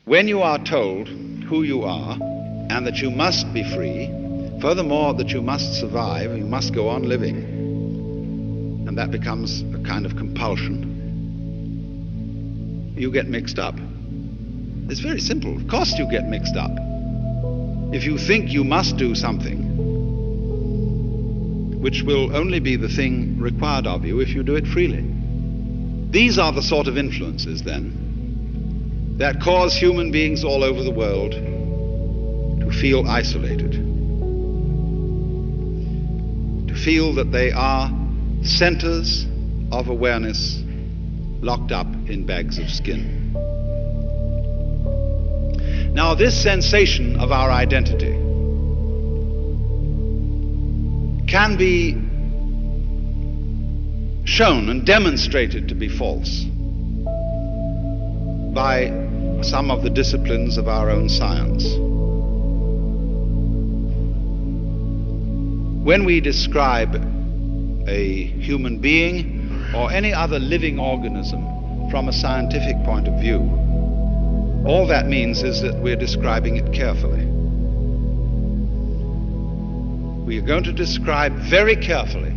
When you are told who you are and that you must be free, furthermore that you must survive, you must go on living, and that becomes a kind of compulsion, you get mixed up. It's very simple. Of course you get mixed up. If you think you must do something, which will only be the thing required of you if you do it freely. These are the sort of influences, then, that cause human beings all over the world to feel isolated, to feel that they are centers of awareness locked up in bags of skin. Now, this sensation of our identity can be shown and demonstrated to be false by some of the disciplines of our own science. When we describe a human being or any other living organism from a scientific point of view, all that means is that we're describing it carefully. We are going to describe very carefully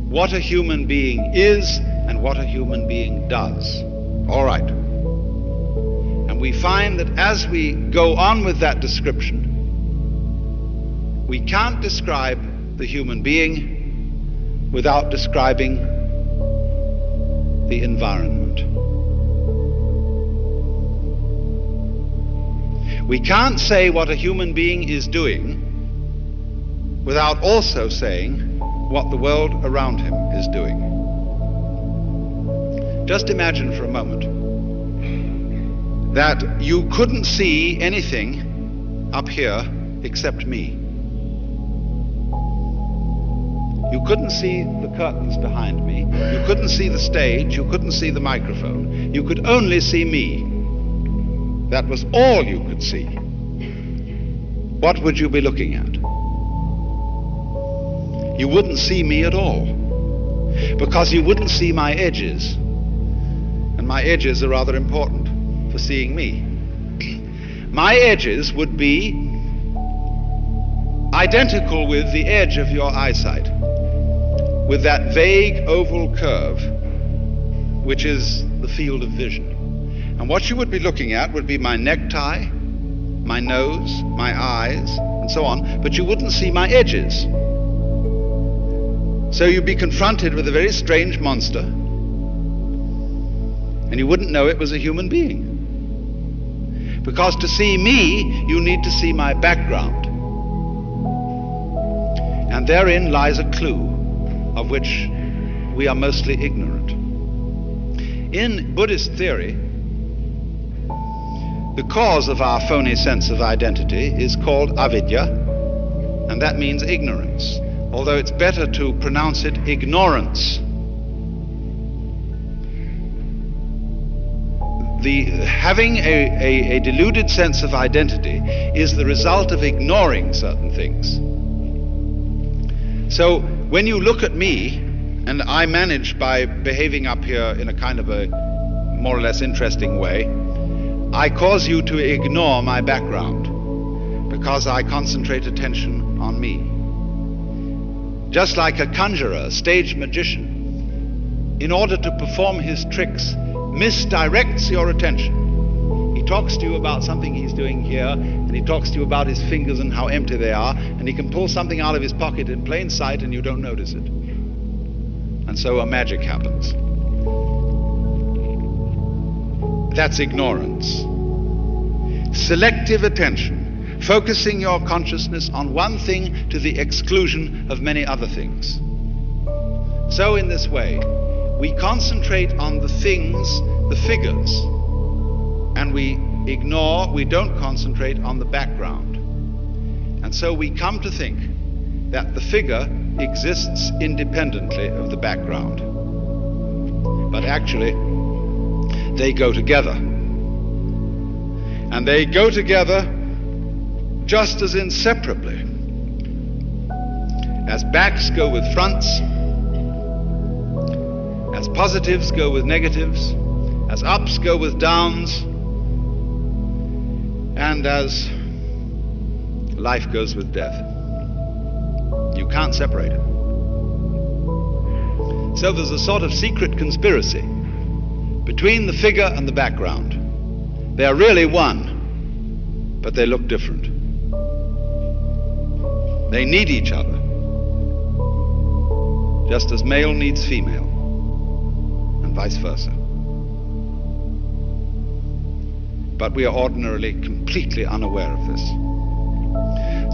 what a human being is and what a human being does. All right. And we find that as we go on with that description, we can't describe the human being without describing the environment. We can't say what a human being is doing without also saying what the world around him is doing. Just imagine for a moment that you couldn't see anything up here except me. You couldn't see the curtains behind me. You couldn't see the stage. You couldn't see the microphone. You could only see me. That was all you could see. What would you be looking at? You wouldn't see me at all, because you wouldn't see my edges. And my edges are rather important for seeing me. My edges would be identical with the edge of your eyesight, with that vague oval curve, which is the field of vision. And what you would be looking at would be my necktie, my nose, my eyes, and so on, but you wouldn't see my edges. So you'd be confronted with a very strange monster, and you wouldn't know it was a human being. Because to see me, you need to see my background. And therein lies a clue of which we are mostly ignorant. In Buddhist theory, the cause of our phony sense of identity is called avidya, and that means ignorance, although it's better to pronounce it ignorance. Having a deluded sense of identity is the result of ignoring certain things. So when you look at me, and I manage by behaving up here in a kind of a more or less interesting way, I cause you to ignore my background because I concentrate attention on me. Just like a conjurer, a stage magician, in order to perform his tricks, misdirects your attention. He talks to you about something he's doing here, and he talks to you about his fingers and how empty they are, and he can pull something out of his pocket in plain sight and you don't notice it. And so a magic happens. That's ignorance. Selective attention, focusing your consciousness on one thing to the exclusion of many other things. So in this way, we concentrate on the things, the figures, and we don't concentrate on the background. And so we come to think that the figure exists independently of the background. But actually, they go together. And they go together just as inseparably as backs go with fronts, as positives go with negatives, as ups go with downs, and as life goes with death. You can't separate it. So there's a sort of secret conspiracy between the figure and the background. They are really one, but they look different. They need each other, just as male needs female, and vice versa. But we are ordinarily completely unaware of this.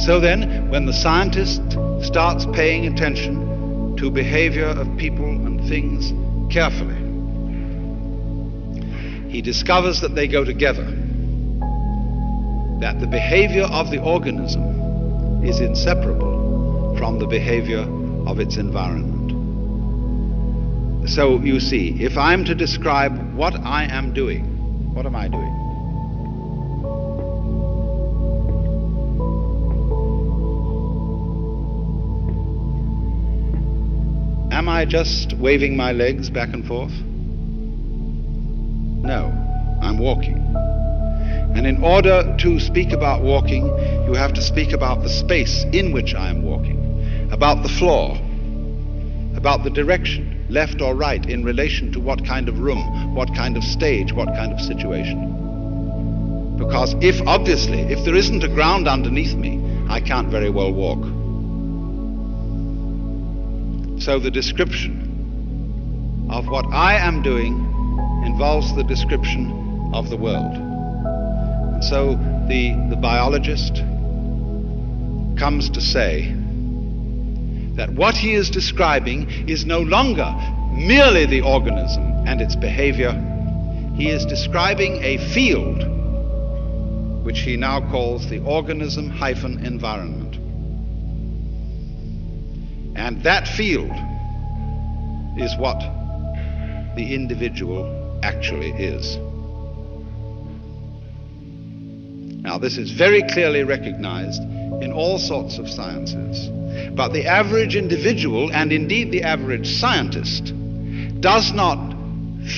So then, when the scientist starts paying attention to behavior of people and things carefully, he discovers that they go together, that the behavior of the organism is inseparable from the behavior of its environment. So you see, if I'm to describe what I am doing, what am I doing? Am I just waving my legs back and forth? No, I'm walking. And in order to speak about walking, you have to speak about the space in which I am walking, about the floor, about the direction, left or right, in relation to what kind of room, what kind of stage, what kind of situation. Because if there isn't a ground underneath me, I can't very well walk. So the description of what I am doing involves the description of the world. And so the biologist comes to say that what he is describing is no longer merely the organism and its behavior. He is describing a field which he now calls the organism-environment. And that field is what the individual actually is. Now, this is very clearly recognized in all sorts of sciences. But the average individual, and indeed the average scientist, does not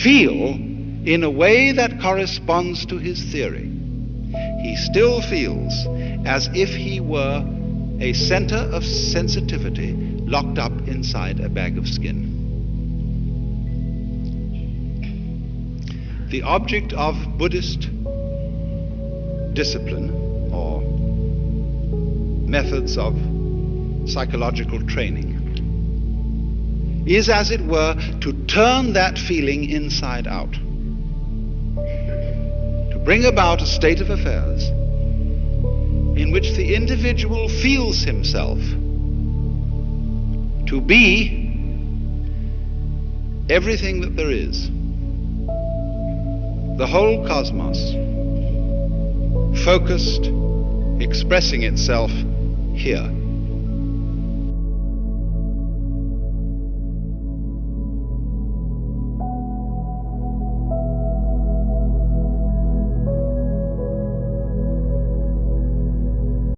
feel in a way that corresponds to his theory. He still feels as if he were a center of sensitivity locked up inside a bag of skin. The object of Buddhist discipline or methods of psychological training is, as it were, to turn that feeling inside out, to bring about a state of affairs in which the individual feels himself to be everything that there is, the whole cosmos, focused, expressing itself here.